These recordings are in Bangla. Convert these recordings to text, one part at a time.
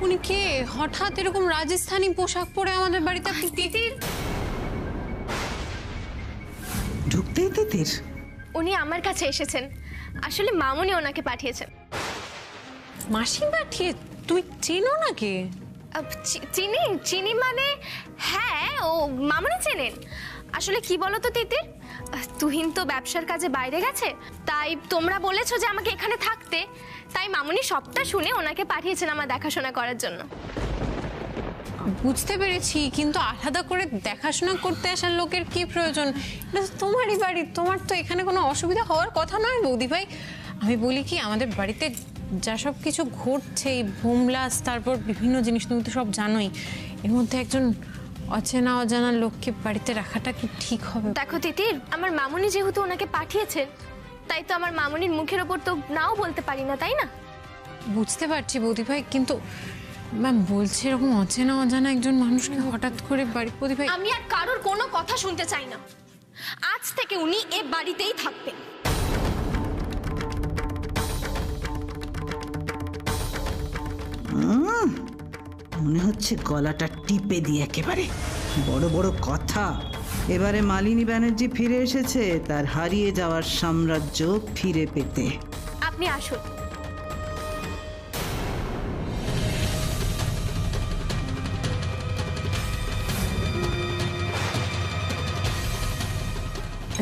উনি কে? হঠাৎ এরকম রাজস্থানী পোশাক পরে আমাদের বাড়িতে? আপনি তিতির? ঢুকতেই তিতির? উনি আমার কাছে এসেছেন, আসলে মামুনি ওনাকে পাঠিয়েছেন। মাসি পাঠিয়ে? তুই চেনো নাকি? চিনি চিনি মানে হ্যাঁ, ও মামুনি চেনেন। আসলে কি বলো তো তিতির, তুহিন তো ব্যবসার কাজে বাইরে গেছে, তাই তোমরা বলেছো যে আমাকে এখানে থাকতে, তাই মামুনি সবটা শুনে ওনাকে পাঠিয়েছেন আমার দেখাশোনা করার জন্য। বুঝতে পেরেছি, কিন্তু আলাদা করে দেখাশোনা করতে আসার লোকের কি প্রয়োজন? এটা তো তোমারই বাড়ি, তোমার তো এখানে কোনো অসুবিধা হওয়ার কথা নয় বৌদি ভাই। আমি বলি কি, আমাদের বাড়িতে যা সব কিছু ঘটছে, এই ভোমলাস, তারপর বিভিন্ন জিনিস, তুমি তো সব জানোই, এর মধ্যে একজন অচেনা অজানা লোককে বাড়িতে রাখাটা কি ঠিক হবে? দেখো তিতির, আমার মামুনি যেহেতু ওনাকে পাঠিয়েছেন, তাই তো আমার মামুনির মুখের ওপর তো নাও বলতে পারি না, তাই না? বুঝতে পারছি বৌদি ভাই, কিন্তু ম্যাম বলছে এরকম অচেনা অজানা একজন মানুষকে হঠাৎ করে বাড়ি। বৌদি ভাই, আমি আর কারোর কোনো কথা শুনতে চাই না। আজ থেকে উনি এ বাড়িতেই থাকবেন। মনে হচ্ছে গলাটা টিপে দিয়ে একেবারে বড় বড় কথা। এবারে মালিনী ব্যানার্জি ফিরে এসেছে তার হারিয়ে যাওয়ার সাম্রাজ্য ফিরে পেতে। আপনি আসুন।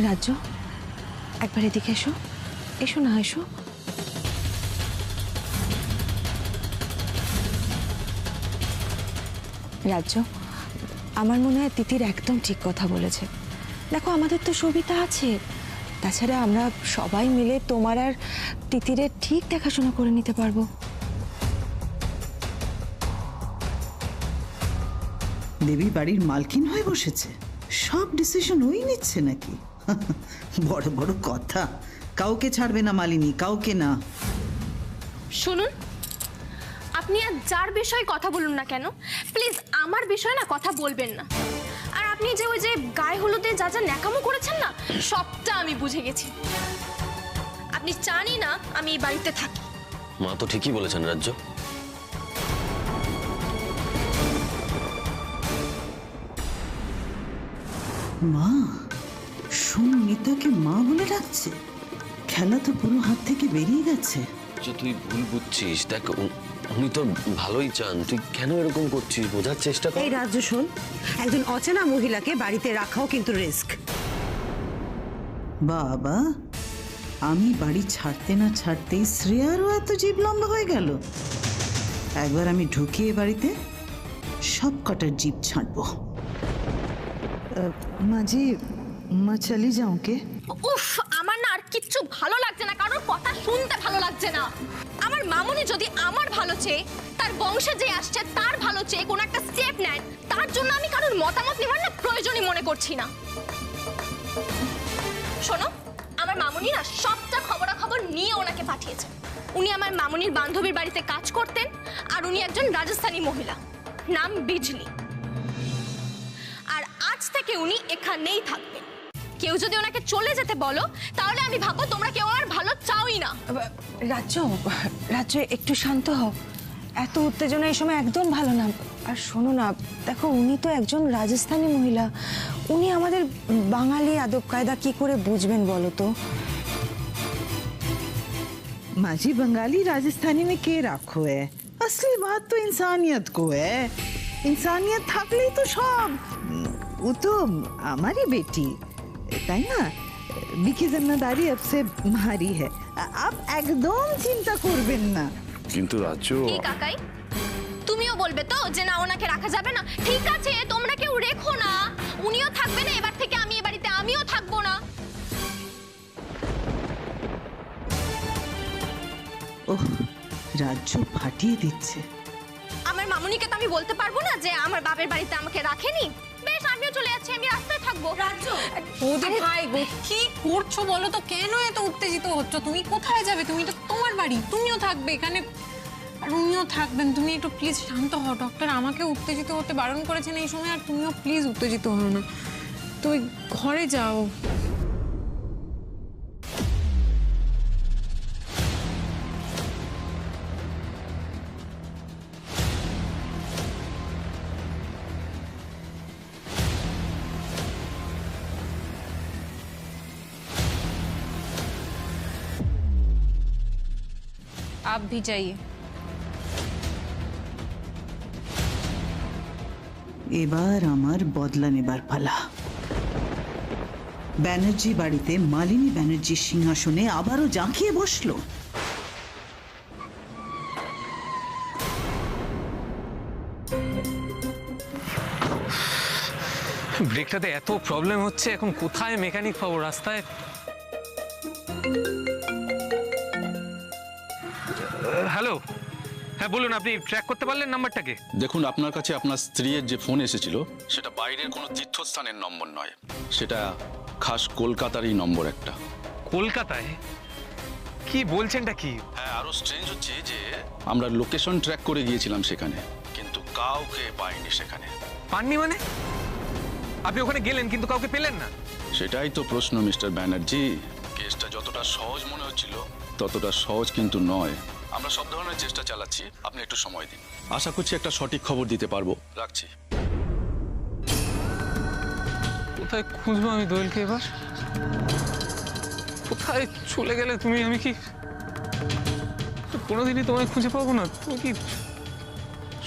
রাজ্য, একবার এদিকে এসো। এসো না, এসো। রাজ্য, আমার মনে হয় তিতির একদম ঠিক কথা বলেছে। দেখো, আমাদের তো সুবিধা আছে, তাছাড়া আমরা সবাই মিলে তোমার আর তিতিরের ঠিক দেখাশোনা করে নিতে পারবো। দেবী বাড়ির মালকিন হয়ে বসেছে, সব ডিসিশন ওই নিচ্ছে নাকি? বড় বড় কথা। কাউকে ছাড়বে না মালিনী, কাউকে না। শুনুন, আপনি আর যার বিষয়ে কথা বলুন না কেন, প্লিজ আমার বিষয়ে না কথা বলবেন না। আর আপনি যে ওই যে গায়ে হলুদে যা যা ন্যাকামো করেছেন না, সবটা আমি বুঝে গেছি। আপনি জানি না আমি এই বাড়িতে থাকি। মা তো ঠিকই বলেছেন রাজ্য। মা? সুমিতাকে মা বলে ডাকছে? খেলা তো পুরো হাত থেকে বেরিয়ে গেছে। তুই ভুল বুঝছিস। দেখ, উনি তো ভালোই চান, তুই কেন এরকম করছিস? বোঝার চেষ্টা কর। এই রাজ্য, শোন, একজন অচেনা মহিলাকে বাড়িতে রাখাও কিন্তু রিস্ক। বাবা, আমি বাড়ি ছাড়তে না ছাড়তেই শ্রেয়ারও এত জীব লম্বা হয়ে গেল। একবার আমি ঢুকিয়ে বাড়িতে সব কটার জীব ছাড়বো। মাঝি, মা চলি যাও কে? উফ, আমার না আর কিচ্ছু ভালো লাগছে না, কারোর কথা শুনতে ভালো লাগছে না। আমার মামুনি যদি আমার ভালো চেয়ে, তার বংশে যে আসছে তার ভালো চেয়ে কোনো একটা স্টেপ নেন, তার জন্য আমি কারোর মতামত নেবার না প্রয়োজনই মনে করছি না। শোনো, আমার মামুনি না সবটা খবরাখবর নিয়ে ওনাকে পাঠিয়েছে। উনি আমার মামুনির বান্ধবীর বাড়িতে কাজ করতেন, আর উনি একজন রাজস্থানী মহিলা, নাম বিজলি। আর আজ থেকে উনি এখানেই থাকবেন। কেউ যদি ওনাকে চলে যেতে বলো, তাহলে আমি ভাববো তোমরা কেউ আর ভালো চাওই না। রাজ্য, রাজ্য একটু শান্ত হও। এত উত্তেজনা এই সময় একদম ভালো না। আর শোনো না, দেখো, উনি তো একজন রাজস্থানী মহিলা, উনি আমাদের বাঙালি আদব কায়দা কি করে বুঝবেন বলো তো? माजी बंगाली राजस्थानी में के राखो है? असली बात तो इंसानियत को है। इंसानियत থাকলেই তো সব। ও তো আমারই বেটি, তাই না? বিকি जिम्मेदारी अब से भारी है। आप एकदम চিন্তা করবেন না। কিন্তু রাজ্য, কি কাকাই, তুমিও বলবে তো যে না, ওনাকে রাখা যাবে না? ঠিক আছে, তোমরা কেউ রেখো না, উনিও থাকবে না এবার থেকে। আমি এ বাড়িতে আমিও থাকবো না। ওহ, রাজ্য ফাটিয়ে দিচ্ছে। আমার মামুনিকে তো আমি বলতে পারবো না যে আমার বাপের বাড়িতে আমাকে রাখেনি। বেশ, আমিও চলে যাচ্ছি, আমি রাস্তায় থাকবো। রাজ্য, বৌদি ভাই গো, কি করছো বলো তো? কেন এত উত্তেজিত হচ্ছ? তুমি কোথায় যাবে? তুমি তো তোমার বাড়ি, তুমিও থাকবে এখানে, আর উনিও থাকবেন। তুমি একটু প্লিজ শান্ত হও। ডক্টর আমাকে উত্তেজিত হতে বারণ করেছেন এই সময়, আর তুমিও প্লিজ উত্তেজিত হও না। তুমি ঘরে যাও। आप भी जाइए। এবার আমার বদলা নেবার পালা। ব্যানার্জি বাড়িতে মালিনী ব্যানার্জির সিংহাসনে আবারও জাঁকিয়ে বসলো। ব্রেকটাতে এত প্রবলেম হচ্ছে, এখন কোথায় মেকানিক পাবো রাস্তায়? হ্যালো, হ্যাঁ বলুন, আপনি ট্র্যাক করতে পারলেন নাম্বারটাকে? দেখুন, আপনার কাছে আপনার স্ত্রীর যে ফোন এসেছিল সেটা বাইরের কোনো তীর্থস্থানের নম্বর নয়, সেটা খাস কলকাতারই নম্বর একটা। কলকাতায়? কি বলছেনটা কি? হ্যাঁ, আরো স্ট্রেঞ্জ হচ্ছে যে আমরা লোকেশন ট্র্যাক করে গিয়েছিলাম সেখানে, কিন্তু কাউকে পাইনি সেখানে। পাননি মানে? আপনি ওখানে গেলেন কিন্তু কাউকে পেলেন না? সেটাই তো প্রশ্ন মিস্টার ব্যানার্জি। কেসটা যতটা সহজ মনে হচ্ছিল ততটা সহজ কিন্তু নয়। আমরা সব ধরনের চেষ্টা চালাচ্ছি, আপনি একটু সময় দিন, আশা করছি একটা সঠিক খবর দিতে পারবো। রাখছি। কোথায় খুঁজবো আমি দোয়েলকে এবার? কোথায় চলে গেলে তুমি? আমি কি কোনোদিনই তোমায় খুঁজে পাবো না? তুমি কি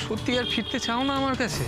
সত্যি আর ফিরতে চাও না আমার কাছে?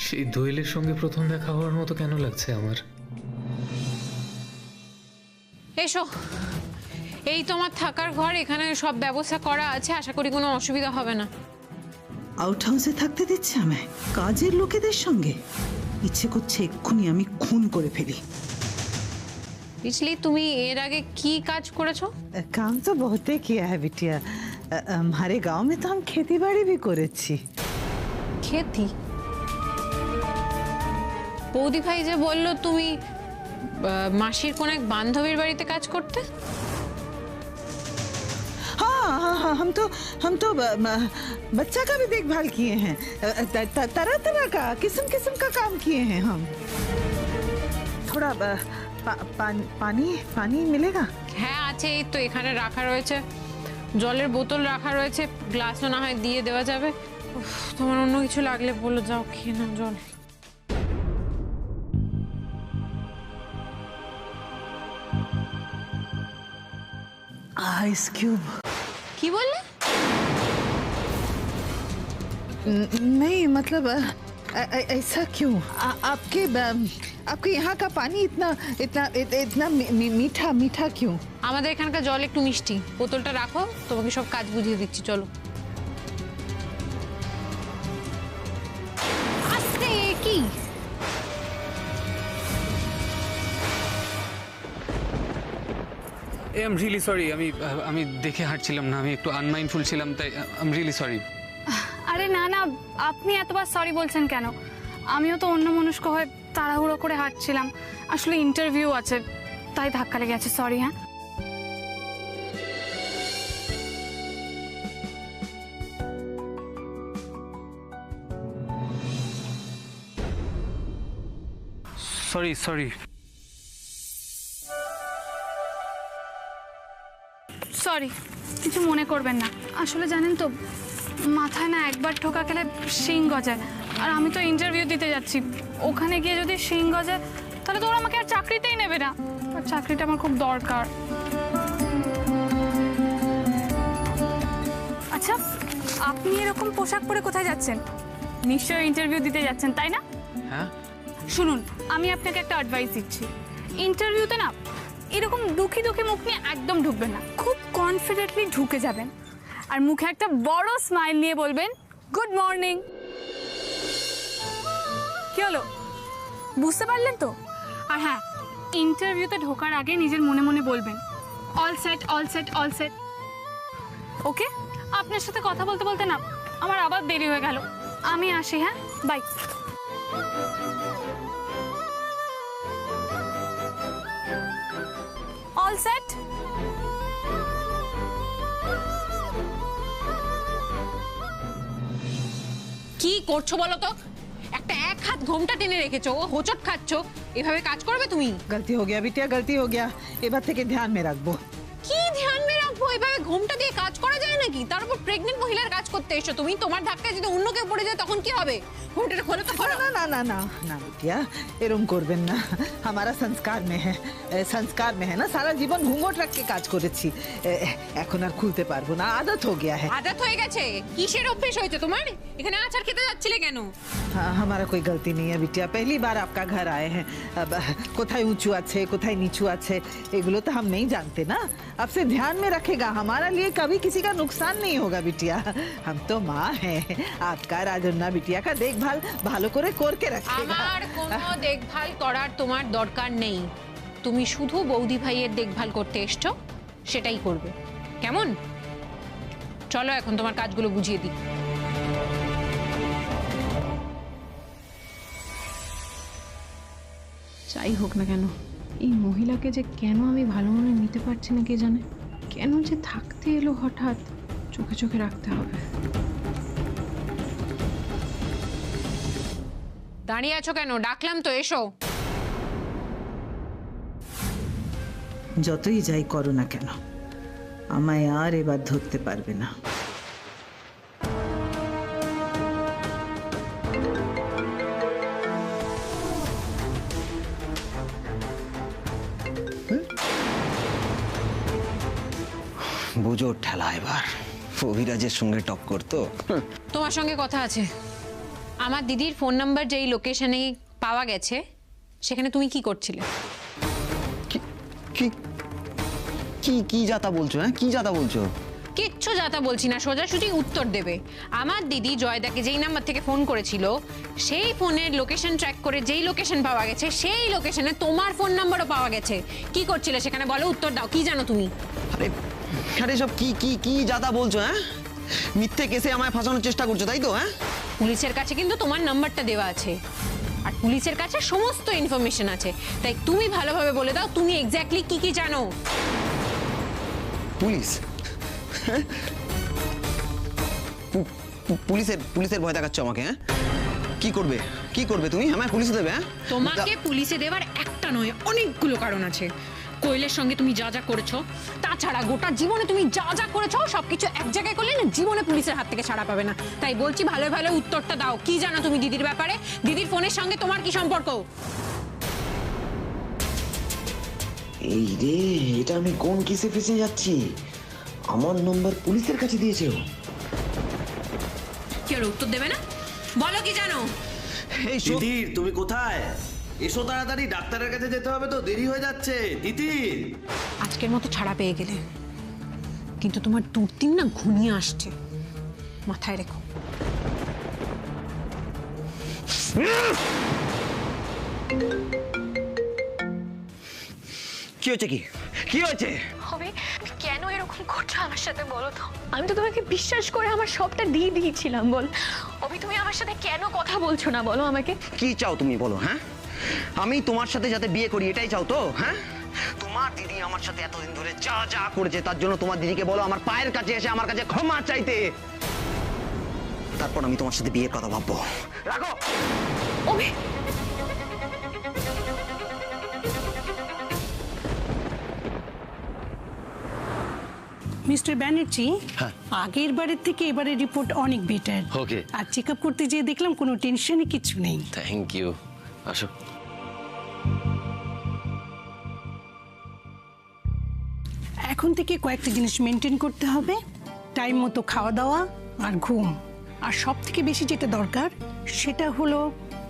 সেই দোয়েলের সঙ্গে প্রথম দেখা হওয়ার মতো কেন লাগছে আমার? এসো, এই তোমার থাকার ঘর, এখানে সব ব্যবস্থা করা আছে, আশা করি কোনো অসুবিধা হবে না। আউট হাউসে থাকতে দিচ্ছে আমায় কাজের লোকেদের সঙ্গে? ইচ্ছে করছে এক্ষুনি আমি খুন করে ফেলি। বিজলি, তুমি এর আগে কি কাজ করেছো? काम तो बहुत ही किया है बिटिया। हमारे गांव में तो हम खेती बाड़ी भी করেছি। খেতি? বৌদি ভাই যে বললো তুমি মাসির কোন এক বান্ধবীর বাড়িতে কাজ করতে। हाँ हाँ हाँ, हम तो बच्चा का भी देखभाल किए हैं, तरह तरह का किस्म किस्म का काम किए हैं हम। थोड़ा पानी पानी मिलेगा? হ্যাঁ আছে, এই তো এখানে রাখা রয়েছে, জলের বোতল রাখা রয়েছে, গ্লাসও না হয় দিয়ে দেওয়া যাবে। উফ, তোমার অন্য কিছু লাগলে বলো, যাও খেয়ে নাও জল। Ice cube? কি বললে? नहीं मतलब ऐसा क्यों? आपके यहाँ का पानी इतना इतना इतना मीठा मीठा क्यों? আমাদের এখানকার জল একটু মিষ্টি। বোতলটা রাখো, তোমাকে সব কাজ বুঝিয়ে দিচ্ছি, চলো। আস্তে, কি আই এম রিয়েলি সরি, আমি দেখে হাঁটছিলাম না, আমি একটু আনমাইন্ডফুল ছিলাম, তাই আই এম রিয়েলি সরি। আরে না না, আপনি এতবার সরি বলছেন কেন? আমিও তো অন্য মনস্ক হয়ে তাড়াহুড়ো করে হাঁটছিলাম, আসলে ইন্টারভিউ আছে তাই ধাক্কা লেগে গেছে, সরি। হ্যাঁ সরি সরি সরি, কিছু মনে করবেন না। আসলে জানেন তো, মাথায় না একবার ঠোকা খেলে শিং গজায়, আর আমি তো ইন্টারভিউ দিতে যাচ্ছি, ওখানে গিয়ে যদি শিং গজায় তাহলে তো ওরা আমাকে আর চাকরিতেই নেবে না, আর চাকরিটা আমার খুব দরকার। আচ্ছা, আপনি এরকম পোশাক পরে কোথায় যাচ্ছেন? নিশ্চয়ই ইন্টারভিউ দিতে যাচ্ছেন, তাই না? হ্যাঁ শুনুন, আমি আপনাকে একটা অ্যাডভাইস দিচ্ছি, ইন্টারভিউতে না এরকম দুঃখী দুঃখী মুখ নিয়ে একদম ঢুকবেন না, খুব কনফিডেন্টলি ঢুকে যাবেন, আর মুখে একটা বড় স্মাইল নিয়ে বলবেন গুড মর্নিং। কি হলো, বুঝতে পারলেন তো? আর হ্যাঁ, ইন্টারভিউতে ঢোকার আগে নিজের মনে মনে বলবেন all set all set all set. Okay, আপনার সাথে কথা বলতে বলতে না আমার আবার দেরি হয়ে গেল, আমি আসি। হ্যাঁ, বাই। All set. কি করছো বলো তো? একটা এক হাত ঘোমটা টেনে রেখেছো, ও হোঁচট খাচ্ছো, এভাবে কাজ করবে তুমি? गलती हो गया बिटिया, गलती हो गया। এবার থেকে ধ্যান মে রাখবো। কি ধ্যান মে রাখবো? এভাবে ঘোমটা দিয়ে কাজ করা যায় নাকি? তার উপর প্রেগনেন্ট মহিলার কাজ করতে এসো তুমি, তোমার ধাক্কায় যদি অন্য কেউ পড়ে যায় তখন কি হবে? ঘোমটাটা খোলো তো খোলো। না না না না না बिटिया, এরকম করবেন না। हमारा संस्कार में है, संस्कार में है ना, সারা জীবন ঘুंघट रख के কাজ করেছি, এখন আর খুলতে পারবো না, আদত हो गया है। আদত হয়ে গেছে? কিসের অভ্যেস হয়েছে তোমার? এখানে আচার খেতে যাচ্ছিলে কেন? हाँ, हमारा कोई गलती नहीं है बिटिया, पहली बार आपका घर आए हैं। अब কোথায় উঁচু আছে কোথায় নিচু আছে এগুলো তো हम नहीं जानते ना। अब से ध्यान में रखेगा, हमारा लिए कभी किसी का नुकसान नहीं होगा बिटिया। हम तो माँ हैं, आपका राजन्ना बिटिया का देखभाल ভালো করে করকে রাখেगा। আমার কোনো দেখভাল করার তোমার দরকার নেই, তুমি শুধু বৌদি ভাইয়ের দেখভাল করতে এসছো, সেটাই করবে, কেমন? চলো এখন তোমার কাজগুলো বুঝিয়ে দিই। যাই হোক না কেন, এই মহিলাকে যে কেন আমি ভালো মনে নিতে পারছি না কে জানে, কেন যে থাকতে এলো হঠাৎ, চোখে চোখে রাখতে হবে। দাঁড়িয়ে আছো কেন? ডাকলাম তো, এসো। যতই যাই করো না কেন, আমায় আর এবার ধরতে পারবে না। বুঝো ঠেলা এবার অভিরাজের সঙ্গে টক্কর তো। তোমার সঙ্গে কথা আছে। আমার দিদির ফোন নাম্বার যেই লোকেশনে পাওয়া গেছে সেখানে তুমি কি করছিলে? কি কি কি যাতা বলছো? হ্যাঁ, কি যাতা বলছো? কিচ্ছু যাতা বলছি না, সোজাসুজি উত্তর দেবে। আমার দিদি জয়দাকে যেই নাম্বার থেকে ফোন করেছিল সেই ফোনের লোকেশন ট্র্যাক করে যেই লোকেশন পাওয়া গেছে সেই লোকেশনে তোমার ফোন নাম্বারও পাওয়া গেছে। কি করছিলে সেখানে বলো, উত্তর দাও, কি জানো তুমি? আরে আরে সব কি কি কি যাতা বলছো? হ্যাঁ, মিথ্যে কেসে আমায় ফাঁসানোর চেষ্টা করছো তাই তো? হ্যাঁ, পুলিশের কাছে কিন্তু তোমার নাম্বারটা দেওয়া আছে, আর পুলিশের কাছে সমস্ত ইনফরমেশন আছে, তাই তুমি ভালোভাবে বলে দাও তুমি এক্স্যাক্টলি কি কি জানো। পুলিশ? পুলিশের ভয় দেখাচ্ছ আমাকে? হ্যাঁ, কি করবে কি করবে তুমি? আমায় পুলিশে দেবে? হ্যাঁ, তোমাকে পুলিশে দেওয়ার একটা নয় অনেকগুলো কারণ আছে। কোয়েলের সঙ্গে তুমি যা যা করেছো, তাছাড়া গোটা জীবনে তুমি যা যা করেছো সবকিছু এক জায়গায় করলে না জীবনে পুলিশের হাত থেকে ছাড়া পাবে না। তাই বলছি ভালো ভালো উত্তরটা দাও, কি জানো তুমি দিদির ব্যাপারে? দিদির ফোনের সঙ্গে তোমার কি সম্পর্ক? এই রে, এটা আমি কোন কেসে ফেসে যাচ্ছি? আমার নম্বর পুলিশের কাছে দিয়েছে ও। কি আর উত্তর দেবে না? বলো কি জানো? তিতির, তুমি কোথায়? এসো তাড়াতাড়ি, ডাক্তারের কাছে যেতে হবে তো, দেরি হয়ে যাচ্ছে। তিতির, আজকের মতো ছাড়া পেয়ে গেলে, কিন্তু তোমার দুর্দিন না ঘনিয়ে আসছে, মাথায় রেখো। কি হয়েছে? কি হয়েছে? হবে কেন এরকম করছো আমার সাথে বলো তো? আমি তো তোমাকে বিশ্বাস করে আমার সবটা দিয়ে দিয়েছিলাম, বল অভি তুমি আমার সাথে কেন কথা বলছো না বলো আমাকে? কি চাও তুমি বলো? হ্যাঁ, আমি তোমার সাথে যাতে বিয়ে করি এটাই চাও তো? হ্যাঁ, তোমার দিদি আমার সাথে এতদিন ধরে যা যা করেছে তার জন্য তোমার দিদিকে বলো আমার পায়ের কাছে এসে আমার কাছে ক্ষমা চাইতে, তারপর আমি তোমার সাথে বিয়ের কথা ভাববো। রাখো। অভি, মিস্টার ব্যানার্জি, হ্যাঁ। আগের বারের থেকে এবারে রিপোর্ট অনেক বেটার। Okay. আর চেক আপ করতে যেয়ে দেখলাম কোনো টেনশনই কিছু নেই। Thank you. আসো। এখন থেকে কয়েকটা জিনিস মেনটেন করতে হবে, টাইম মতো খাওয়া দাওয়া আর ঘুম, আর সব থেকে বেশি যেটা দরকার সেটা হলো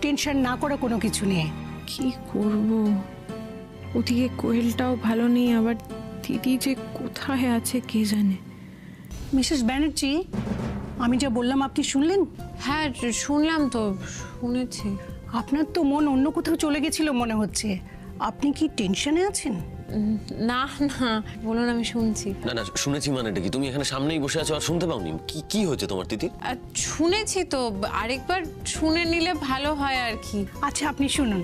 টেনশন না করা কোনো কিছু নিয়ে। কি করব, ওদিকে কোয়েলটাও ভালো নেই, আবার দিদি যে কোথায় আছে কে জানে। মিসেস ব্যানার্জি, আমি যা বললাম আপনি শুনলেন? হ্যাঁ শুনলাম তো, শুনেছি। আপনার তো মন অন্য কোথাও চলে গেছিল মনে হচ্ছে। আপনি কি টেনশনে আছেন? না না বলুন, আমি শুনছি। না না, শুনেছি মানেটা কি? তুমি এখানে সামনেই বসে আছো আর শুনতে পাওনি? কি কি হয়েছে তোমার তিতির? শুনেছি তো, আরেকবার শুনে নিলে ভালো হয় আর কি। আচ্ছা আপনি শুনুন।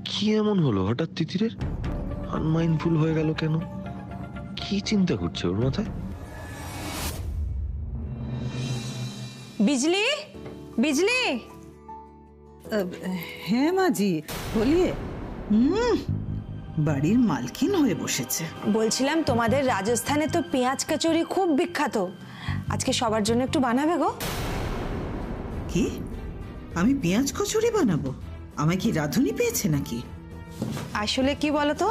কি এমন হলো হঠাৎ তিতিরের? আনমাইন্ডফুল হয়ে গেল কেন? কি চিন্তা করছে ওর মাথায়? বিজলি, বিজলি। হ্যাঁ মাজি, বলিয়ে। বাড়ির মালকিন হয়ে বসেছে। বলছিলাম তোমাদের রাজস্থানে তো পেঁয়াজ কচুরি খুব বিখ্যাত, আজকে সবার জন্য একটু বানাবে গো। কি? আমি পেঁয়াজ কচুরি বানাবো? আমায় কি রাঁধুনি পেয়েছে নাকি? আসলে কি বলতো,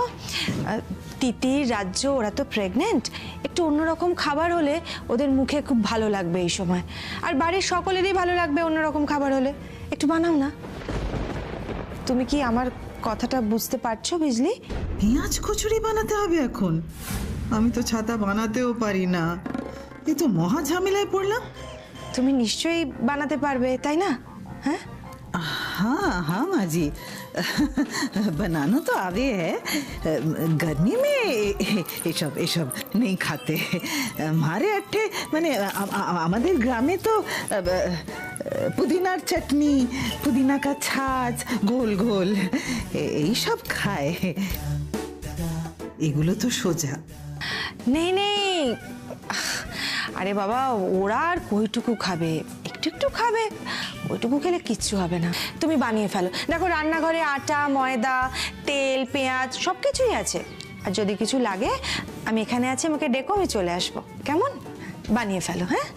তিতির, রাজ্য ওরা তো প্রেগনেন্ট, একটু অন্যরকম খাবার হলে ওদের মুখে খুব ভালো লাগবে এই সময়, আর বাড়ির সকলেরই ভালো লাগবে অন্যরকম খাবার হলে। একটু বানাও না। তুমি কি আমার কথাটা বুঝতে পারছো বিজলি? পেঁয়াজ কচুরি বানাতে হবে এখন? আমি তো ছাতা বানাতেও পারি না, এ তো মহা ঝামেলায় পড়লাম। তুমি নিশ্চয়ই বানাতে পারবে, তাই না? হ্যাঁ हाँ हाँ माँ जी, बनाना तो आवे है। गर्मी में ये सब नहीं खाते हमारे अट्ठे। माने আমাদের গ্রামে তো পুদিনার চাটনি, পুদিনা का छाछ, গোল গোল এই সব খায়। এগুলো তো সোজা। নেই নেই, আরে বাবা ওরা আর কইটুকু খাবে, একটু একটু খাবে, ওইটুকু খেলে কিচ্ছু হবে না। তুমি বানিয়ে ফেলো, দেখো রান্নাঘরে আটা, ময়দা, তেল, পেঁয়াজ সব কিছুই আছে, আর যদি কিছু লাগে আমি এখানে আছি, আমাকে ডেকো, আমি চলে আসবো। কেমন? বানিয়ে ফেলো। হ্যাঁ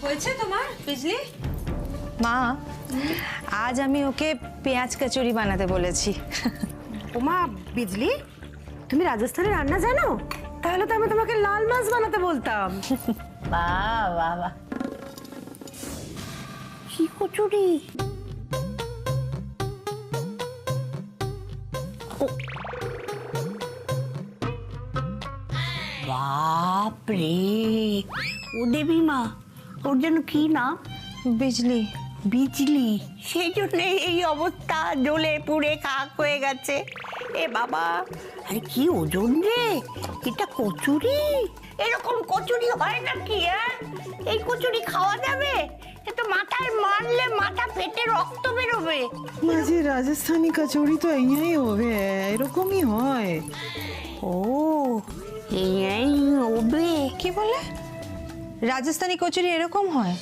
হয়েছে তোমার বিজলি? মা, আজ আমি ওকে পেঁয়াজ কচুরি বানাতে বলেছি। ওমা বিজলি, তুমি রাজস্থানের রান্না জানো? তাহলে তো আমি তোমাকে লাল মাছ বানাতে বলতাম। বাহ বাহ বাহ, কি কচুরি! বাপরে, ও দেবী মা, ওর যেন কি নাম? বিজলি। বিজলি, সেই জন্য এই অবস্থা, জ্বলে পুড়ে খাক হয়ে গেছে। এ বাবা, আরে কি ওজন রে! এটা কচুরি? এরকম কচুরি হয় নাকি? এই কচুরি খাওয়া যাবে? এ তো মাথায় মারলে মাথা ফেটে রক্ত বেরোবে। মাঝে রাজস্থানী কচুরি তো এই হবে, এরকমই হয়। ও এই ওবে, কি বলে? রাজস্থানী কচুরি এরকম হয়?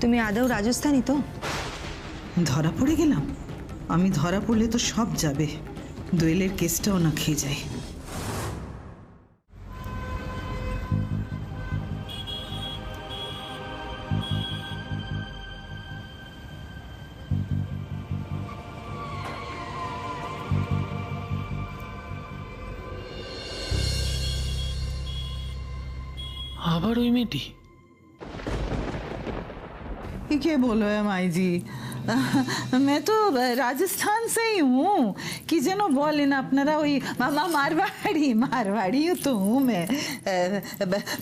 তুমি আদৌ রাজস্থানী তো? ধরা পড়ে গেলাম? আমি ধরা পড়লে তো সব যাবে, দোয়েলের কেসটাও না খেয়ে যায়। আবার ওই মেয়েটি? क्या बोलो है माई जी, मैं तो राजस्थान से ही हूँ कि जनो बोले ना अपनारा वही मामा मारवाड़ी तो हूँ मैं।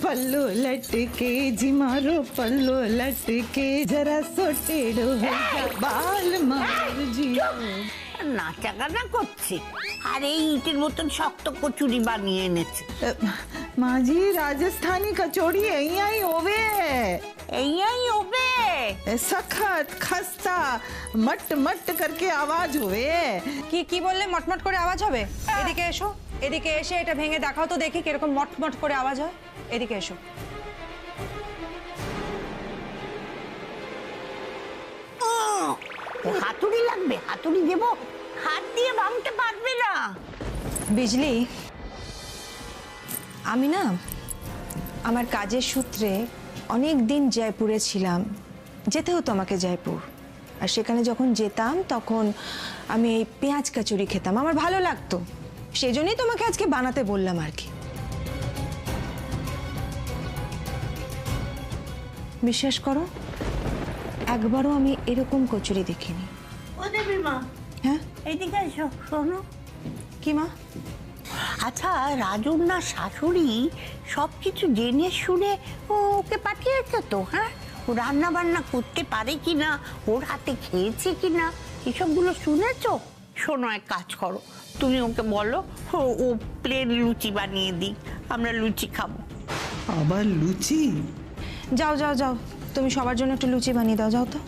पल्लो लटके जी मारो, पल्लो लटके जरा सोटेड़ो बाल मार जी। নাচাগানা করছে আর এই ইটের মতন শক্ত কচুরি বানিয়ে এনেছে। माँ जी राजस्थानी कचौड़ी यही होवे, এই হবে सखत खस्ता मट मट करके आवाज होवे। কি বললে? মটমট করে আওয়াজ হবে? এদিকে এসো, এদিকে এসে এটা ভেঙে দেখাও তো দেখি কিরকম মটমট করে আওয়াজ হয়। এদিকে এসো। হাতুড়ি লাগবে, হাতুড়ি দেব, হাত দিয়ে ভাঙতে পারবে না। বিজলি, আমি না আমার কাজের সূত্রে অনেক দিন জয়পুরে ছিলাম, যেতে হতো আমাকে জয়পুর, আর সেখানে যখন যেতাম তখন আমি এই পেঁয়াজ কচুরি খেতাম, আমার ভালো লাগতো, সেই জন্যই তোমাকে আজকে বানাতে বললাম আর কি। বিশ্বাস করো, একবারও আমি এরকম কচুরি দেখিনি। ও দেবী মা, হ্যাঁ এইদিকে এসো, শোনো। কি মা? আচ্ছা, রাজুর না শাশুড়ি সব কিছু জেনে শুনে ওকে পাঠিয়েছে তো? হ্যাঁ, ও রান্না বান্না করতে পারে কিনা, ওর হাতে খেয়েছে কিনা, এসবগুলো শুনেছো? শোনো, এক কাজ করো, তুমি ওকে বলো ও প্লেন লুচি বানিয়ে দিই, আমরা লুচি খাবো। আবার লুচি? যাও যাও যাও, তুমি সবার জন্য একটু লুচি বানিয়ে দাও, যাও তো।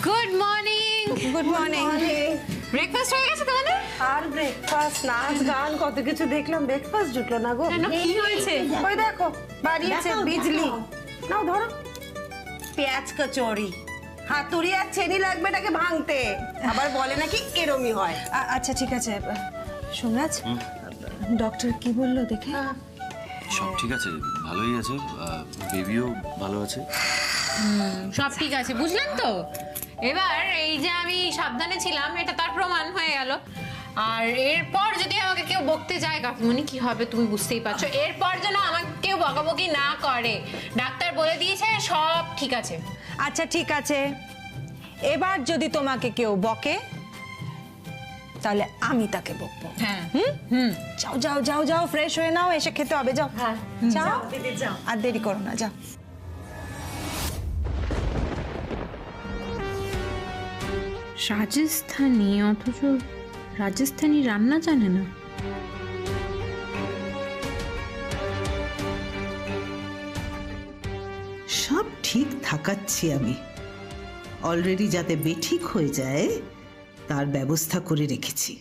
Good morning. Good morning. Breakfast হয়ে গেছে তোমাদের? আর ব্রেকফাস্ট, নাচ গান কত কিছু দেখলাম, ব্রেকফাস্ট জুটলো না গো। কেন, কি হয়েছে? ওই দেখো বাড়িয়েছে বিজলি। নাও ধরো, পেঁয়াজ কচুরি, হাতুড়ি আর ছেনি লাগবে এটাকে ভাঙতে, আবার বলে নাকি এরমই হয়। আচ্ছা ঠিক আছে। সোমরাজ, ডক্টর কি বললো দেখে? সব ঠিক আছে, ভালোই আছে, বেবিও ভালো আছে। সব ঠিক আছে, বুঝলেন তো? এবার এই যে আমি সাবধানে ছিলাম এটা তার প্রমাণ হয়ে গেল। আর এরপর যদি আমাকে কেউ বকতে যায় কাকিমণি, কি হবে তুমি বুঝতেই পারছো। এরপর যেন আমাকে কেউ বকাবকি না করে, ডাক্তার বলে দিয়েছে সব ঠিক আছে। আচ্ছা ঠিক আছে, এবার যদি তোমাকে কেউ বকে তাহলে আমি তাকে বকবো। হ্যাঁ। যাও যাও যাও যাও, ফ্রেশ হয়ে নাও, এসে খেতে হবে, যাও। হ্যাঁ, যাও দিদি যাও। আর দেরি করো না, যাও। রাজস্থানী, অথচ রাজস্থানী রান্না জানে না। সব ঠিক থাকাচ্ছি আমি, অলরেডি যাতে বেঠিক হয়ে যায় তার ব্যবস্থা করে রেখেছি।